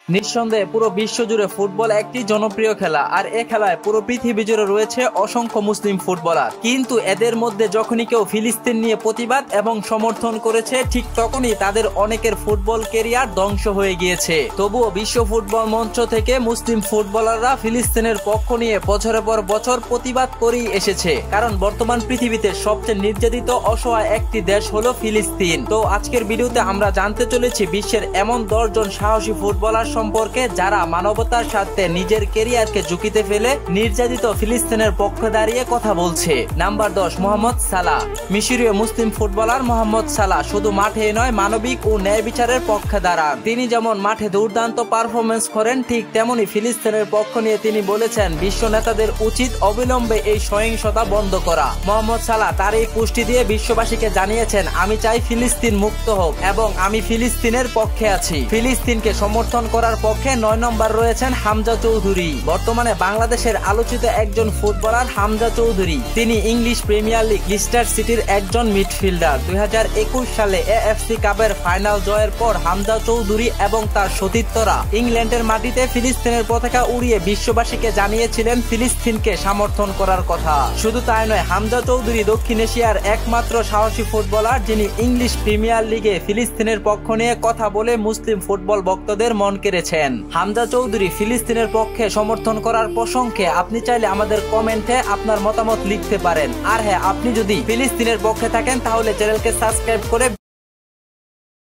নিঃসন্দেহে পুরো বিশ্ব জুড়ে ফুটবল একটি জনপ্রিয় খেলা, আর এ খেলায় পুরো পৃথিবী জুড়ে রয়েছে অসংখ্য মুসলিম ফুটবলার। কিন্তু এদের মধ্যে যখনই কেউ ফিলিস্তিন নিয়ে প্রতিবাদ এবং সমর্থন করেছে, ঠিক তখনই তাদের অনেকের ফুটবল কেরিয়ার ধ্বংস হয়ে গিয়েছে। তবুও বিশ্ব ফুটবল মঞ্চ থেকে মুসলিম ফুটবলাররা ফিলিস্তিনের পক্ষ নিয়ে বছরের পর বছর প্রতিবাদ করেই এসেছে, কারণ বর্তমান পৃথিবীতে সবচেয়ে নির্যাতিত অসহায় একটি দেশ হলো ফিলিস্তিন। তো আজকের ভিডিওতে আমরা জানতে চলেছি বিশ্বের এমন 10 জন সাহসী ফুটবলার সম্পর্কে যারা মানবতার স্বার্থে নিজের ক্যারিয়ারকে ঝুঁকিতে ফেলে নির্যাতিত ফিলিস্তিনের পক্ষে দাঁড়িয়ে কথা বলছে। নাম্বার 10, মোহাম্মদ সালাহ। মিশরীয় মুসলিম ফুটবলার মোহাম্মদ সালাহ শুধু মাঠে নয়, মানবিক ও ন্যায় বিচারের পক্ষে দাঁড়ান। তিনি যেমন মাঠে দুর্দান্ত পারফরমেন্স করেন, ঠিক তেমনি ফিলিস্তিনের পক্ষ নিয়ে তিনি বলেছেন বিশ্ব নেতাদের উচিত অবিলম্বে এই সহিংসতা বন্ধ করা। মোহাম্মদ সালাহ তার এই পুষ্টি দিয়ে বিশ্ববাসীকে জানিয়েছেন, আমি চাই ফিলিস্তিন মুক্ত হোক এবং আমি ফিলিস্তিনের পক্ষে আছি। ফিলিস্তিনকে সমর্থন করার পক্ষে 9 নম্বর রয়েছেন হামজা চৌধুরী। বর্তমানে বাংলাদেশের আলোচিত একজন ফুটবলার হামজা চৌধুরী। তিনি ইংলিশ প্রিমিয়ার লিগ লিস্টার সিটির একজন মিডফিল্ডার। 2021 সালে এএফসি কাপের ফাইনাল জয়ের পর হামজা চৌধুরী এবং তার সতীর্থরা ইংল্যান্ডের মাটিতে ফিলিস্তিনের পতাকা উড়িয়ে বিশ্ববাসীকে জানিয়েছিলেন ফিলিস্তিনকে সমর্থন করার কথা। শুধু তাই নয়, হামজা চৌধুরী দক্ষিণ এশিয়ার একমাত্র সাহসী ফুটবলার যিনি ইংলিশ প্রিমিয়ার লিগে ফিলিস্তিনের পক্ষ নিয়ে কথা বলে মুসলিম ফুটবল ভক্তদের মন কেড়েছেন। হামজা চৌধুরী ফিলিস্তিনের পক্ষে সমর্থন করার প্রসঙ্গে আপনি চাইলে আমাদের কমেন্টে আপনার মতামত লিখতে পারেন। আর হ্যাঁ, আপনি যদি ফিলিস্তিনের পক্ষে থাকেন তাহলে চ্যানেলকে সাবস্ক্রাইব করে